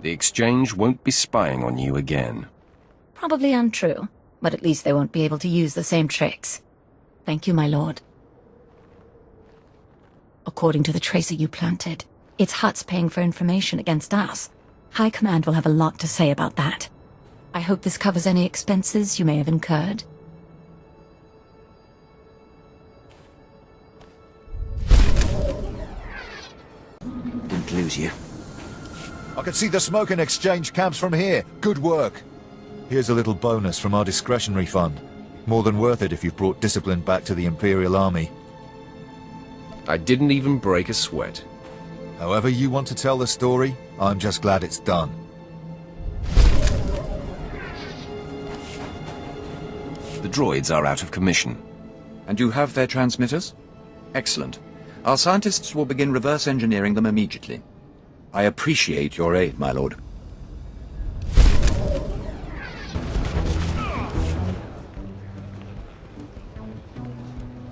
The Exchange won't be spying on you again. Probably untrue, but at least they won't be able to use the same tricks. Thank you, my lord. According to the tracer you planted, it's Hutt's paying for information against us. High Command will have a lot to say about that. I hope this covers any expenses you may have incurred. Didn't lose you. I can see the smoke in Exchange camps from here. Good work. Here's a little bonus from our discretionary fund. More than worth it if you've brought discipline back to the Imperial Army. I didn't even break a sweat. However you want to tell the story, I'm just glad it's done. The droids are out of commission. And you have their transmitters? Excellent. Our scientists will begin reverse engineering them immediately. I appreciate your aid, my lord.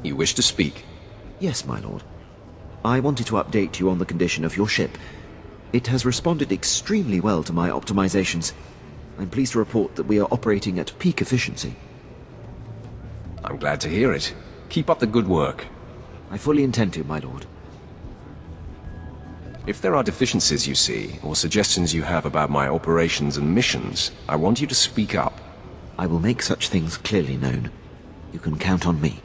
You wish to speak? Yes, my lord. I wanted to update you on the condition of your ship. It has responded extremely well to my optimizations. I'm pleased to report that we are operating at peak efficiency. I'm glad to hear it. Keep up the good work. I fully intend to, my lord. If there are deficiencies you see, or suggestions you have about my operations and missions, I want you to speak up. I will make such things clearly known. You can count on me.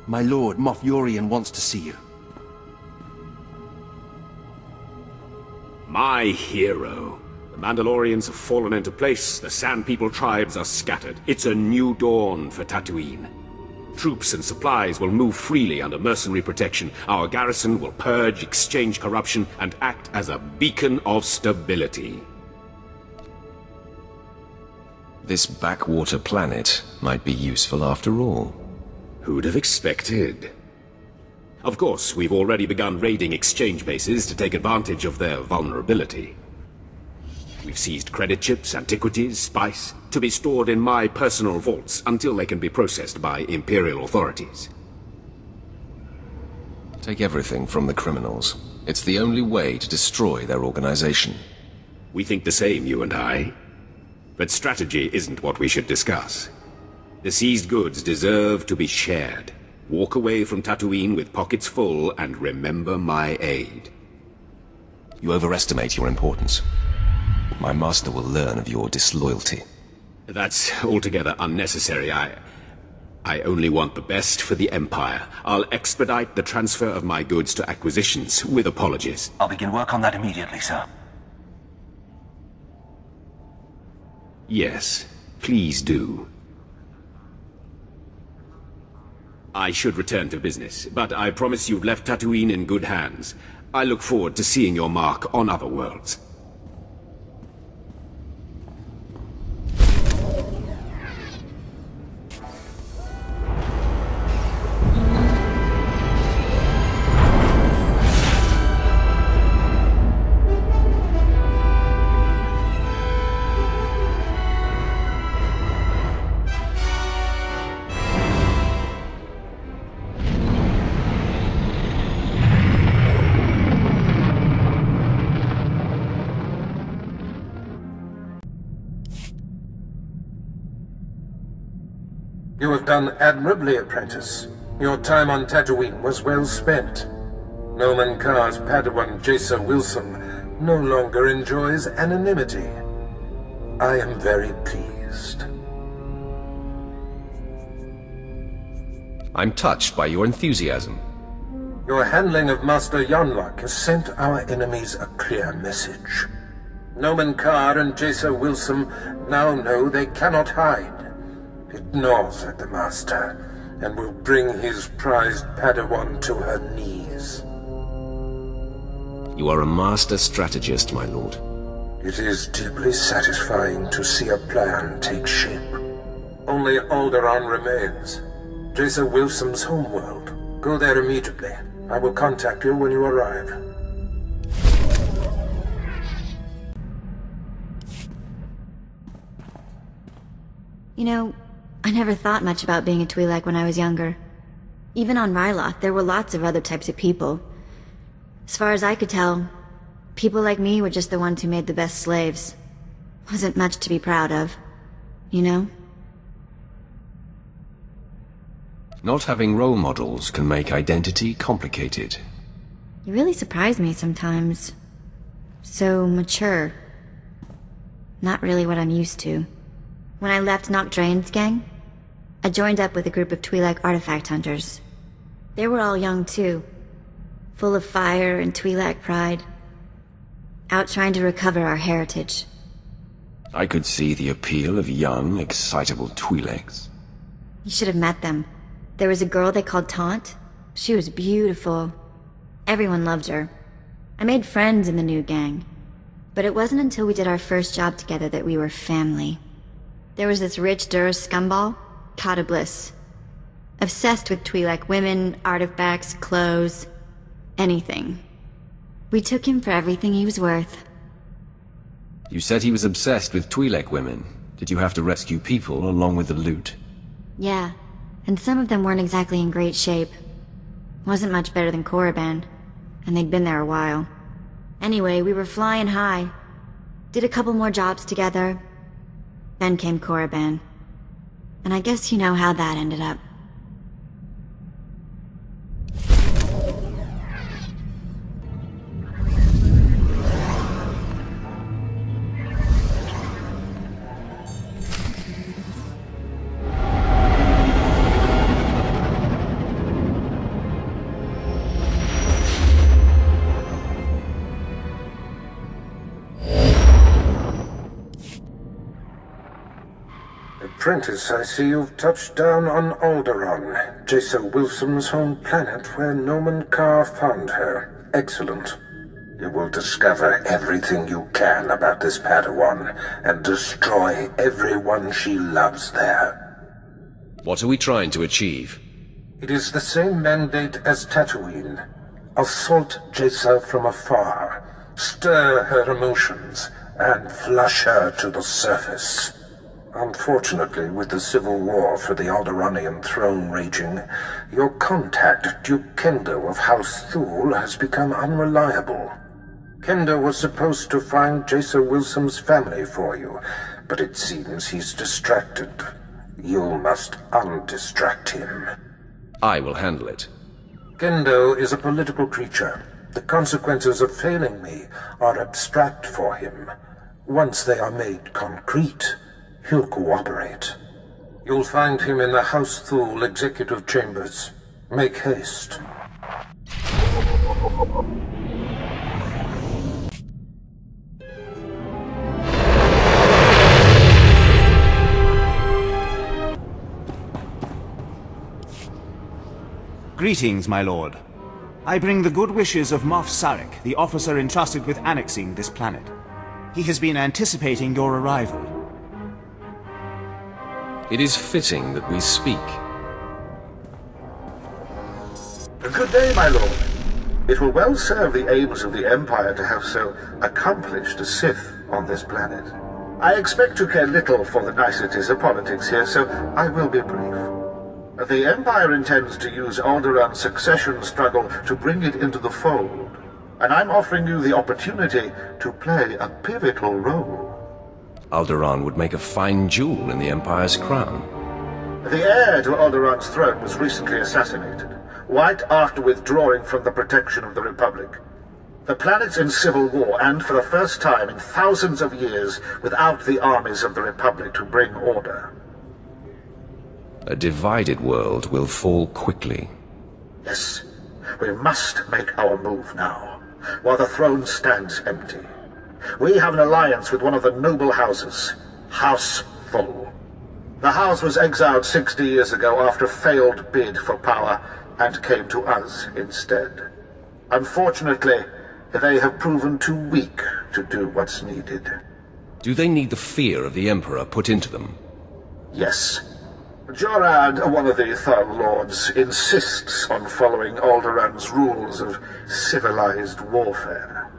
My lord, Moff Yorian wants to see you. My hero. The Mandalorians have fallen into place, the Sand People tribes are scattered. It's a new dawn for Tatooine. Troops and supplies will move freely under mercenary protection. Our garrison will purge Exchange corruption and act as a beacon of stability. This backwater planet might be useful after all. Who'd have expected? Of course, we've already begun raiding Exchange bases to take advantage of their vulnerability. We've seized credit chips, antiquities, spice, to be stored in my personal vaults until they can be processed by Imperial authorities. Take everything from the criminals. It's the only way to destroy their organization. We think the same, you and I. But strategy isn't what we should discuss. The seized goods deserve to be shared. Walk away from Tatooine with pockets full and remember my aid. You overestimate your importance. My master will learn of your disloyalty. That's altogether unnecessary. I only want the best for the Empire. I'll expedite the transfer of my goods to acquisitions, with apologies. I'll begin work on that immediately, sir. Yes, please do. I should return to business, but I promise you've left Tatooine in good hands. I look forward to seeing your mark on other worlds. You have done admirably, apprentice. Your time on Tatooine was well spent. Noman Carr's Padawan Jason Wilson no longer enjoys anonymity. I am very pleased. I'm touched by your enthusiasm. Your handling of Master Yonlok has sent our enemies a clear message. Noman Carr and Jaso Wilson now know they cannot hide. It gnaws at the Master, and will bring his prized Padawan to her knees. You are a master strategist, my lord. It is deeply satisfying to see a plan take shape. Only Alderaan remains. Jaso Wilson's homeworld. Go there immediately. I will contact you when you arrive. You know, I never thought much about being a Twi'lek when I was younger. Even on Ryloth, there were lots of other types of people. As far as I could tell, people like me were just the ones who made the best slaves. Wasn't much to be proud of, you know? Not having role models can make identity complicated. You really surprise me sometimes. So mature. Not really what I'm used to. When I left Noct Draen's gang, I joined up with a group of Twi'lek artifact hunters. They were all young too, full of fire and Twi'lek pride, out trying to recover our heritage. I could see the appeal of young, excitable Twi'leks. You should have met them. There was a girl they called Taunt. She was beautiful. Everyone loved her. I made friends in the new gang. But it wasn't until we did our first job together that we were family. There was this rich Duras scumball, Kata Bliss. Obsessed with Twi'lek women, artifacts, clothes, anything. We took him for everything he was worth. You said he was obsessed with Twi'lek women. Did you have to rescue people along with the loot? Yeah, and some of them weren't exactly in great shape. Wasn't much better than Korriban, and they'd been there a while. Anyway, we were flying high. Did a couple more jobs together. Then came Korriban. And I guess you know how that ended up. Apprentice, I see you've touched down on Alderaan, Jaso Wilson's home planet where Noman Carr found her. Excellent. You will discover everything you can about this Padawan, and destroy everyone she loves there. What are we trying to achieve? It is the same mandate as Tatooine. Assault Jaso from afar, stir her emotions, and flush her to the surface. Unfortunately, with the civil war for the Alderaanian throne raging, your contact, Duke Kendo of House Thule, has become unreliable. Kendo was supposed to find Jaso Wilson's family for you, but it seems he's distracted. You must undistract him. I will handle it. Kendo is a political creature. The consequences of failing me are abstract for him. Once they are made concrete, he'll cooperate. You'll find him in the House Thule executive chambers. Make haste. Greetings, my lord. I bring the good wishes of Moff Sarek, the officer entrusted with annexing this planet. He has been anticipating your arrival. It is fitting that we speak. Good day, my lord. It will well serve the aims of the Empire to have so accomplished a Sith on this planet. I expect to care little for the niceties of politics here, so I will be brief. The Empire intends to use Alderaan's succession struggle to bring it into the fold, and I'm offering you the opportunity to play a pivotal role. Alderaan would make a fine jewel in the Empire's crown. The heir to Alderaan's throne was recently assassinated, right after withdrawing from the protection of the Republic. The planet's in civil war, and for the first time in thousands of years, without the armies of the Republic to bring order. A divided world will fall quickly. Yes, we must make our move now, while the throne stands empty. We have an alliance with one of the noble houses, House Full. The house was exiled 60 years ago after a failed bid for power, and came to us instead. Unfortunately, they have proven too weak to do what's needed. Do they need the fear of the Emperor put into them? Yes. Jorad, one of the Thal Lords, insists on following Alderaan's rules of civilized warfare.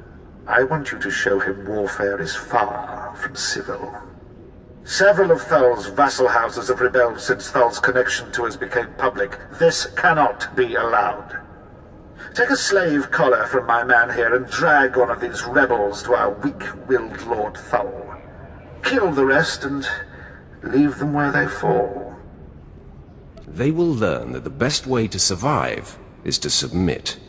I want you to show him warfare is far from civil. Several of Thal's vassal houses have rebelled since Thal's connection to us became public. This cannot be allowed. Take a slave collar from my man here and drag one of these rebels to our weak-willed Lord Thal. Kill the rest and leave them where they fall. They will learn that the best way to survive is to submit.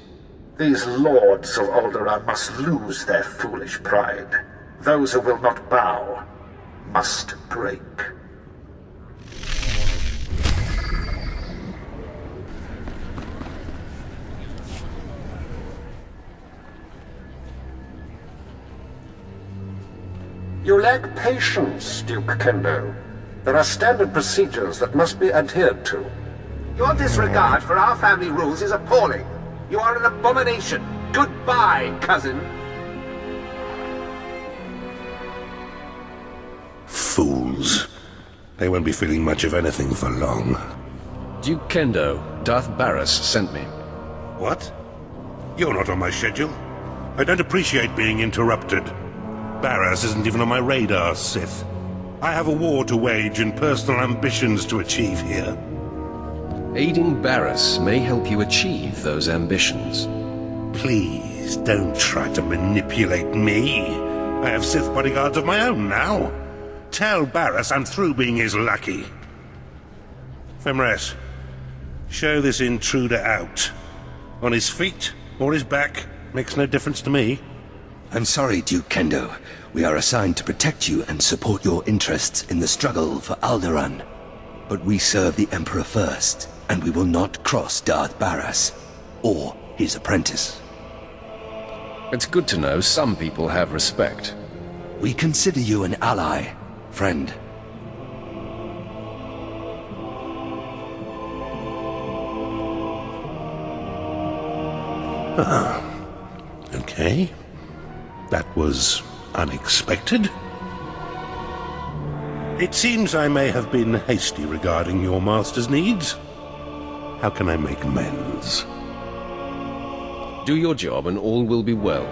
These lords of Alderaan must lose their foolish pride. Those who will not bow must break. You lack patience, Duke Kendo. There are standard procedures that must be adhered to. Your disregard for our family rules is appalling. You are an abomination. Goodbye, cousin. Fools. They won't be feeling much of anything for long. Duke Kendo, Darth Barris sent me. What? You're not on my schedule. I don't appreciate being interrupted. Barris isn't even on my radar, Sith. I have a war to wage and personal ambitions to achieve here. Aiding Barris may help you achieve those ambitions. Please, don't try to manipulate me. I have Sith bodyguards of my own now. Tell Barris I'm through being his lackey. Femres, show this intruder out. On his feet or his back, makes no difference to me. I'm sorry, Duke Kendo. We are assigned to protect you and support your interests in the struggle for Alderaan. But we serve the Emperor first, and we will not cross Darth Barris, or his apprentice. It's good to know some people have respect. We consider you an ally, friend. Okay. That was unexpected. It seems I may have been hasty regarding your master's needs. How can I make amends? Do your job and all will be well.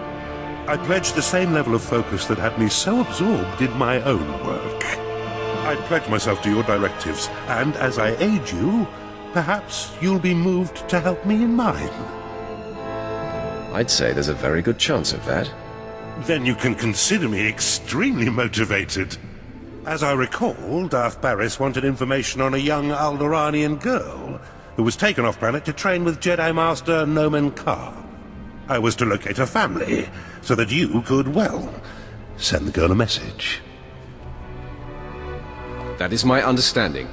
I pledge the same level of focus that had me so absorbed in my own work. I pledge myself to your directives, and as I aid you, perhaps you'll be moved to help me in mine. I'd say there's a very good chance of that. Then you can consider me extremely motivated. As I recall, Darth Barris wanted information on a young Alderaanian girl who was taken off-planet to train with Jedi Master Nomen Karr. I was to locate her family, so that you could, well, send the girl a message. That is my understanding.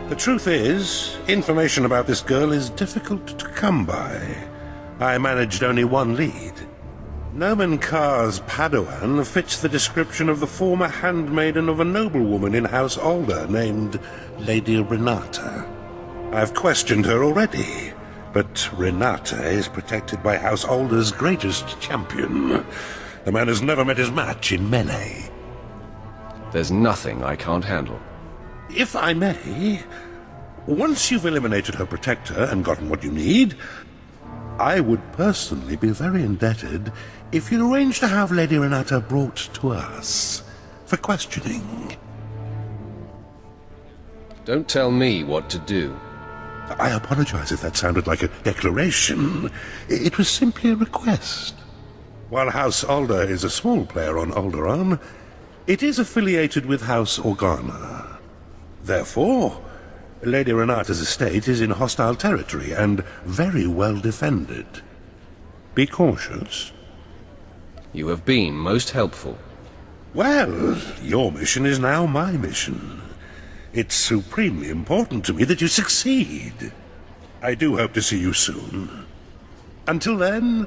The truth is, information about this girl is difficult to come by. I managed only one lead. Nomen Karr's Padawan fits the description of the former handmaiden of a noblewoman in House Alder named Lady Renata. I've questioned her already, but Renata is protected by House Alder's greatest champion. The man has never met his match in melee. There's nothing I can't handle. If I may, once you've eliminated her protector and gotten what you need, I would personally be very indebted if you'd arrange to have Lady Renata brought to us for questioning. Don't tell me what to do. I apologize if that sounded like a declaration. It was simply a request. While House Alder is a small player on Alderaan, it is affiliated with House Organa. Therefore, Lady Renata's estate is in hostile territory and very well defended. Be cautious. You have been most helpful. Well, your mission is now my mission. It's supremely important to me that you succeed. I do hope to see you soon. Until then,